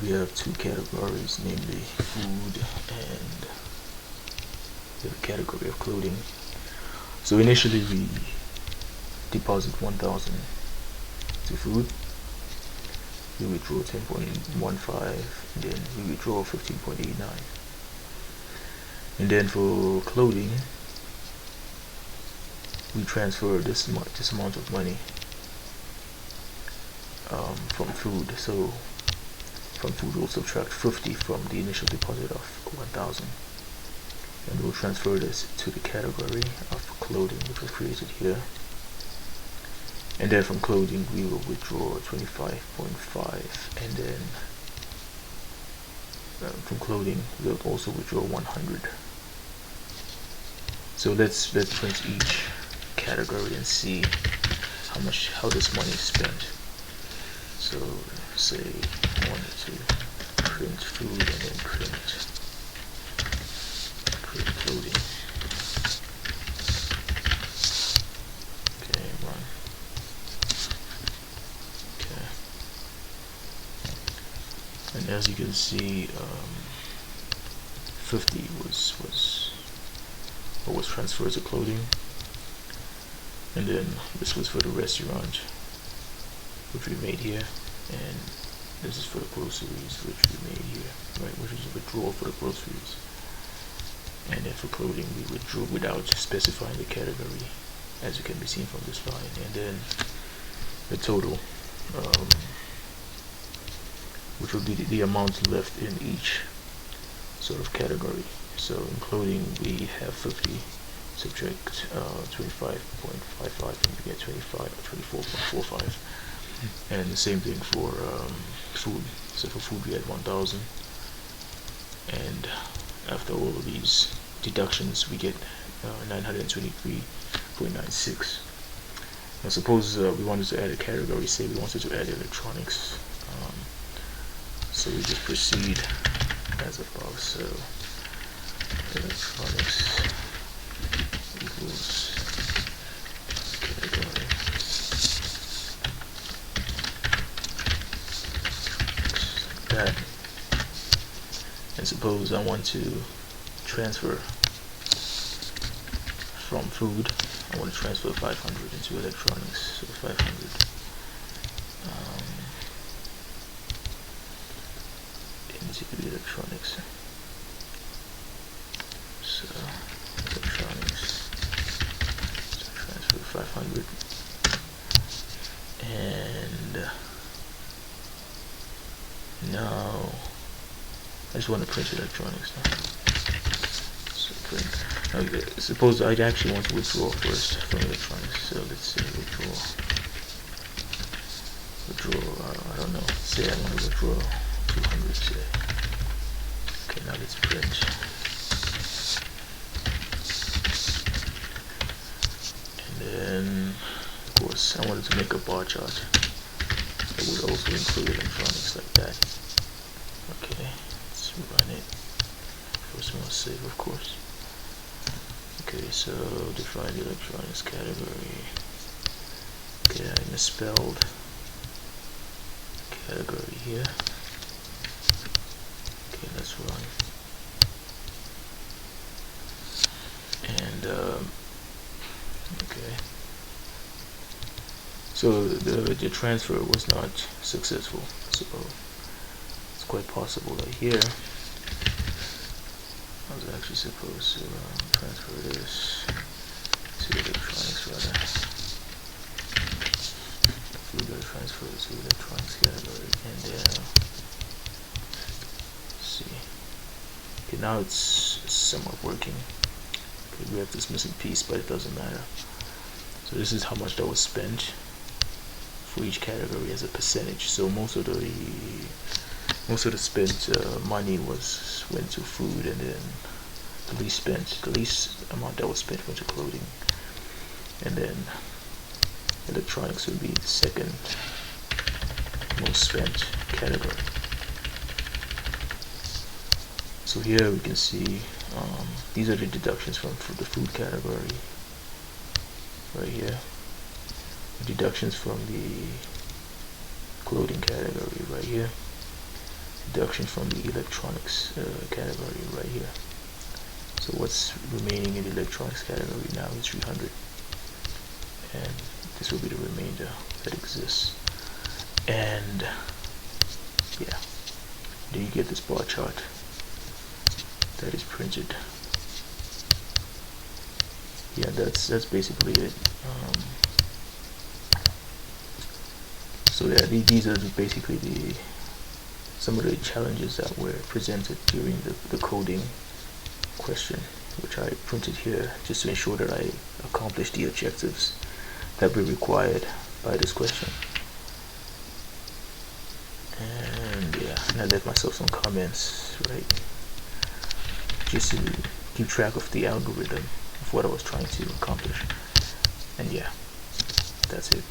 we have two categories, namely food and the category of clothing. So initially we deposit 1,000 to food, we withdraw 10.15, and then we withdraw 15.89. And then for clothing, we transfer this amount of money from food. So from food we'll subtract 50 from the initial deposit of 1,000, and we'll transfer this to the category of clothing, which was created here. And then from clothing we will withdraw 25.5, and then from clothing we'll also withdraw 100. So let's print each category and see how this money is spent. So say I wanted to print food and then print clothing. Okay, run. Okay. And as you can see, 50 was transferred to clothing, and then this was for the restaurant, which we made here, and this is for the groceries, which we made here, right, which is a withdrawal for the groceries. And then for clothing we withdrew without specifying the category, as you can be seen from this line. And then the total, which will be the amount left in each sort of category. So in clothing we have 50, subtract 25.55, and we get 24.45. And the same thing for food. So for food we had 1,000, and after all of these deductions we get 923.96. Now suppose we wanted to add a category, say we wanted to add electronics, so we just proceed as above. So electronics equals category like that. And suppose I want to transfer from food, I want to transfer 500 into electronics, so 500 into the electronics. So electronics, so transfer 500, and now I just want to print electronics now. So print. Now, suppose I actually want to withdraw first from electronics. So let's say withdraw. I don't know. Say I want to withdraw 200. Say. Okay, now let's print. And then, of course, I wanted to make a bar chart that would also include electronics like that. Okay. Run it. First we must save, of course. Okay, so define the electronics category. Okay, I misspelled category here. Okay, let's run. And okay. So the transfer was not successful. So it's quite possible that here I was actually supposed to transfer this to electronics rather. Food will transfer to electronics category, and let's see. Okay, now it's somewhat working. Okay, we have this missing piece, but it doesn't matter. So this is how much that was spent for each category as a percentage. So most of the spent money went to food, and then the least amount that was spent went to clothing, and then electronics would be the second most spent category. So here we can see these are the deductions from the food category right here, deductions from the clothing category right here, deduction from the electronics category right here. So what's remaining in the electronics category now is 300, and this will be the remainder that exists. And yeah, do you get this bar chart that is printed? Yeah, that's basically it. So yeah, these are basically some of the challenges that were presented during the coding question, which I printed here just to ensure that I accomplished the objectives that were required by this question. And yeah, and I left myself some comments, right, just to keep track of the algorithm of what I was trying to accomplish. And yeah, that's it.